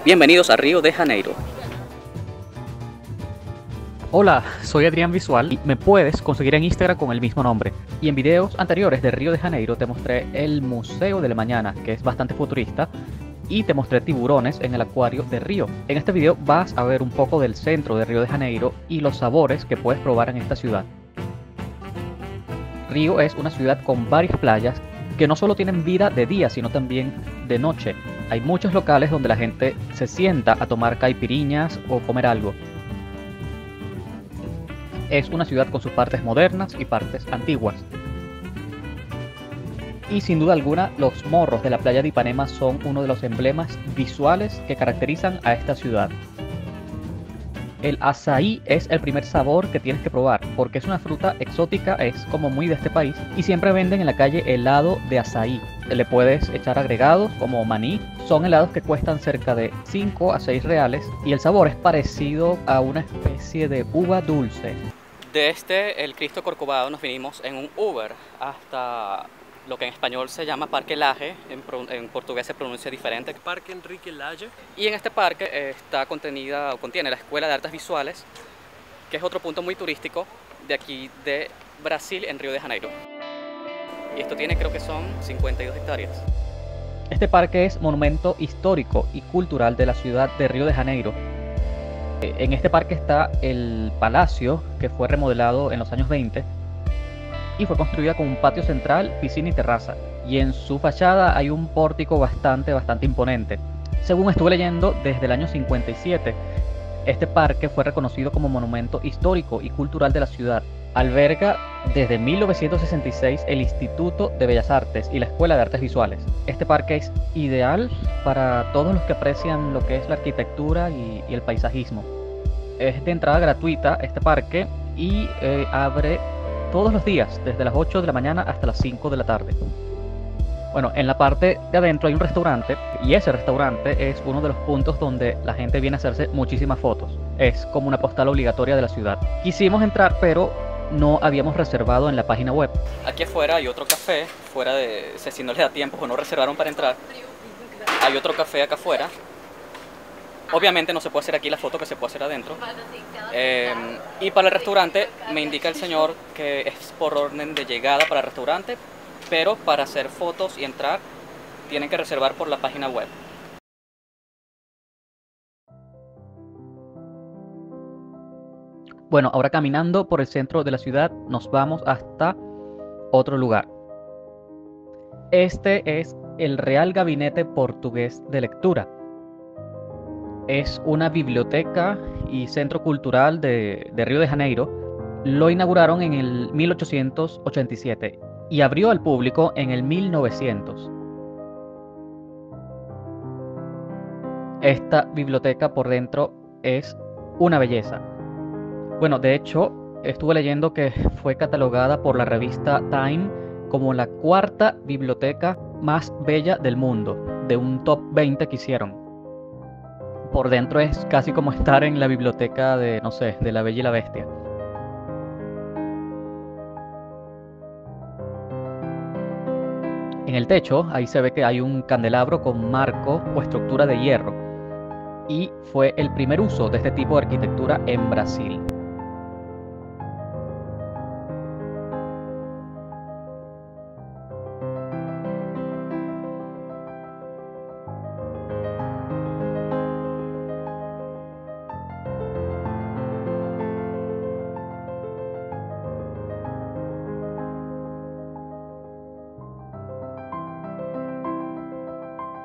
Bienvenidos a Río de Janeiro. Hola, soy Adrián Visual y me puedes conseguir en Instagram con el mismo nombre. Y en videos anteriores de Río de Janeiro te mostré el Museo de la Mañana, que es bastante futurista, y te mostré tiburones en el acuario de Río. En este video vas a ver un poco del centro de Río de Janeiro y los sabores que puedes probar en esta ciudad. Río es una ciudad con varias playas que no solo tienen vida de día, sino también de noche. Hay muchos locales donde la gente se sienta a tomar caipiriñas o comer algo. Es una ciudad con sus partes modernas y partes antiguas. Y sin duda alguna, los morros de la playa de Ipanema son uno de los emblemas visuales que caracterizan a esta ciudad. El azaí es el primer sabor que tienes que probar, porque es una fruta exótica, es como muy de este país, y siempre venden en la calle helado de azaí. Le puedes echar agregados como maní, son helados que cuestan cerca de 5 a 6 reales, y el sabor es parecido a una especie de uva dulce. Desde el Cristo Corcovado nos vinimos en un Uber hasta lo que en español se llama Parque Lage, en portugués se pronuncia diferente. Parque Enrique Lage. Y en este parque contiene la Escuela de Artes Visuales, que es otro punto muy turístico de aquí de Brasil, en Río de Janeiro. Y esto tiene, creo que son 52 hectáreas. Este parque es monumento histórico y cultural de la ciudad de Río de Janeiro. En este parque está el palacio, que fue remodelado en los años 20 y fue construida con un patio central, piscina y terraza. Y en su fachada hay un pórtico bastante imponente. Según estuve leyendo, desde el año 57, este parque fue reconocido como monumento histórico y cultural de la ciudad. Alberga desde 1966 el Instituto de Bellas Artes y la Escuela de Artes Visuales. Este parque es ideal para todos los que aprecian lo que es la arquitectura y el paisajismo. Es de entrada gratuita este parque y abre todos los días, desde las 8 de la mañana hasta las 5 de la tarde. Bueno, en la parte de adentro hay un restaurante y ese restaurante es uno de los puntos donde la gente viene a hacerse muchísimas fotos. Es como una postal obligatoria de la ciudad. Quisimos entrar, pero no habíamos reservado en la página web. Aquí afuera hay otro café, si no les da tiempo o no reservaron para entrar, hay otro café acá afuera. Obviamente no se puede hacer aquí la foto que se puede hacer adentro. Y para el restaurante me indica el señor que es por orden de llegada para el restaurante, pero para hacer fotos y entrar tienen que reservar por la página web. Bueno, ahora caminando por el centro de la ciudad nos vamos hasta otro lugar. Este es el Real Gabinete Portugués de Lectura. Es una biblioteca y centro cultural de Río de Janeiro. Lo inauguraron en el 1887 y abrió al público en el 1900. Esta biblioteca por dentro es una belleza. Bueno, de hecho, estuve leyendo que fue catalogada por la revista Time como la cuarta biblioteca más bella del mundo, de un top 20 que hicieron. Por dentro es casi como estar en la biblioteca de, no sé, de La Bella y la Bestia. En el techo, ahí se ve que hay un candelabro con marco o estructura de hierro. Y fue el primer uso de este tipo de arquitectura en Brasil.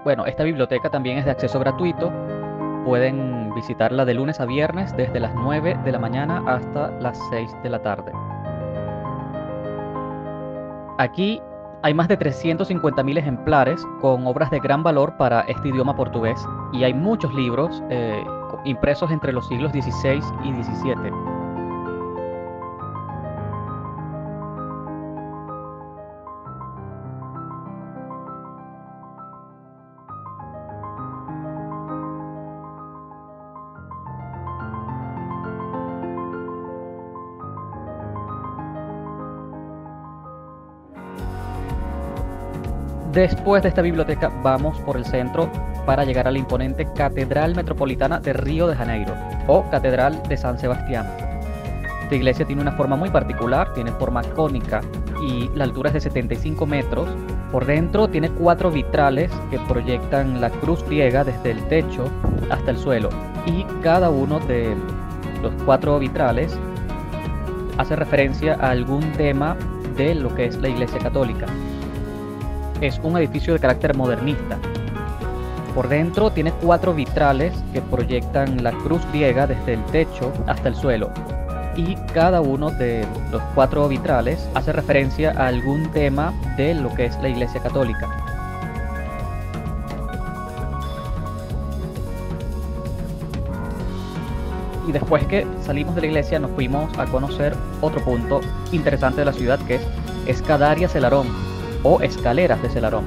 Bueno, esta biblioteca también es de acceso gratuito. Pueden visitarla de lunes a viernes desde las 9 de la mañana hasta las 6 de la tarde. Aquí hay más de 350.000 ejemplares con obras de gran valor para este idioma portugués y hay muchos libros impresos entre los siglos XVI y XVII. Después de esta biblioteca vamos por el centro para llegar a la imponente Catedral Metropolitana de Río de Janeiro o Catedral de San Sebastián. Esta iglesia tiene una forma muy particular, tiene forma cónica y la altura es de 75 metros. Por dentro tiene 4 vitrales que proyectan la cruz griega desde el techo hasta el suelo, y cada uno de los 4 vitrales hace referencia a algún tema de lo que es la Iglesia Católica. Es un edificio de carácter modernista. Por dentro tiene 4 vitrales que proyectan la cruz griega desde el techo hasta el suelo, y cada uno de los 4 vitrales hace referencia a algún tema de lo que es la Iglesia Católica. Y después que salimos de la iglesia nos fuimos a conocer otro punto interesante de la ciudad, que es Escadaria Celarón o Escaleras de Celarón.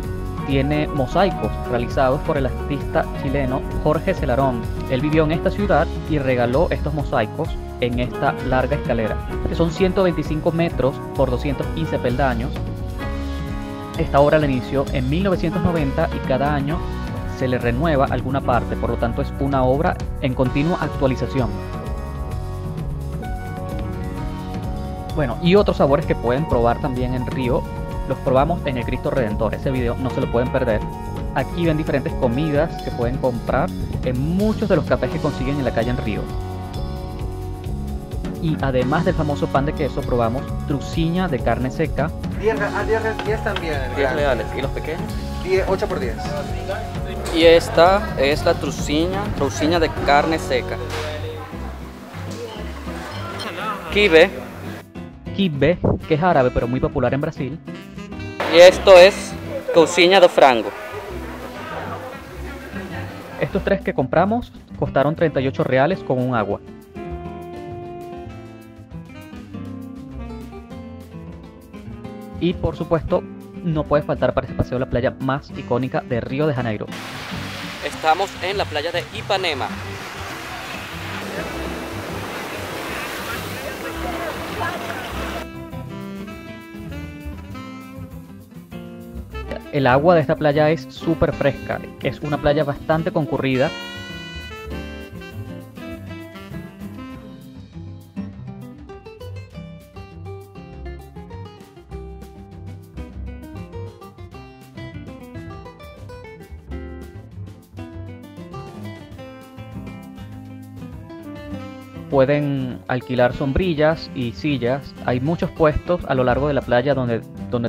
Tiene mosaicos realizados por el artista chileno Jorge Celarón. Él vivió en esta ciudad y regaló estos mosaicos en esta larga escalera, que son 125 metros por 215 peldaños. Esta obra la inició en 1990 y cada año se le renueva alguna parte, por lo tanto es una obra en continua actualización. Bueno, y otros sabores que pueden probar también en Río, los probamos en el Cristo Redentor. Ese video no se lo pueden perder. Aquí ven diferentes comidas que pueden comprar en muchos de los cafés que consiguen en la calle en Río. Y además del famoso pan de queso, probamos truciña de carne seca. 10 también. 10 reales. ¿Y los pequeños? 8 por 10. Y esta es la truciña de carne seca. Quibe. Quibe, que es árabe pero muy popular en Brasil. Y esto es cocinha do frango. Estos 3 que compramos costaron 38 reales con un agua. Y por supuesto, no puede faltar para este paseo la playa más icónica de Río de Janeiro. Estamos en la playa de Ipanema. El agua de esta playa es súper fresca, es una playa bastante concurrida. Pueden alquilar sombrillas y sillas. Hay muchos puestos a lo largo de la playa donde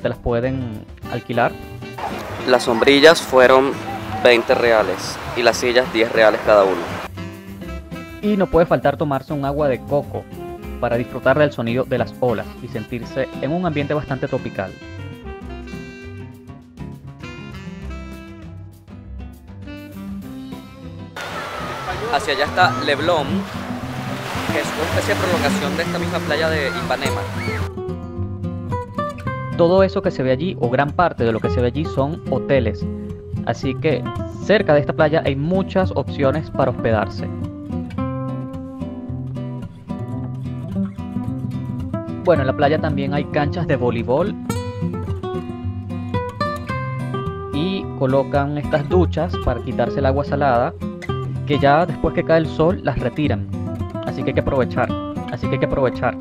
te las pueden alquilar. Las sombrillas fueron 20 reales y las sillas 10 reales cada uno. Y no puede faltar tomarse un agua de coco para disfrutar del sonido de las olas y sentirse en un ambiente bastante tropical. Hacia allá está Leblon, que es una especie de prolongación de esta misma playa de Ipanema. Todo eso que se ve allí, o gran parte de lo que se ve allí, son hoteles. Así que cerca de esta playa hay muchas opciones para hospedarse. Bueno, en la playa también hay canchas de voleibol. Y colocan estas duchas para quitarse el agua salada, que ya después que cae el sol las retiran. Así que hay que aprovechar.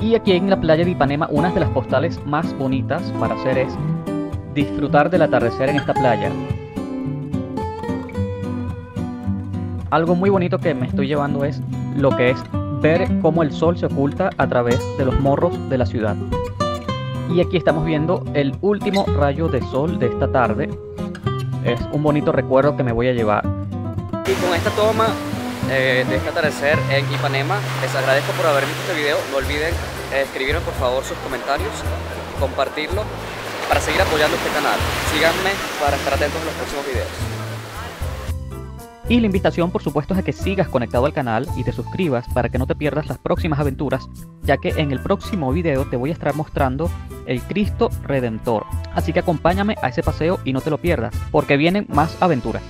Y aquí en la playa de Ipanema, una de las postales más bonitas para hacer es disfrutar del atardecer en esta playa. Algo muy bonito que me estoy llevando es lo que es ver cómo el sol se oculta a través de los morros de la ciudad. Y aquí estamos viendo el último rayo de sol de esta tarde. Es un bonito recuerdo que me voy a llevar. Y con esta toma de este atardecer en Ipanema, les agradezco por haber visto este video. No olviden escribirme por favor sus comentarios, compartirlo para seguir apoyando este canal. Síganme para estar atentos a los próximos videos. Y la invitación, por supuesto, es a que sigas conectado al canal y te suscribas para que no te pierdas las próximas aventuras, ya que en el próximo video te voy a estar mostrando el Cristo Redentor. Así que acompáñame a ese paseo y no te lo pierdas, porque vienen más aventuras.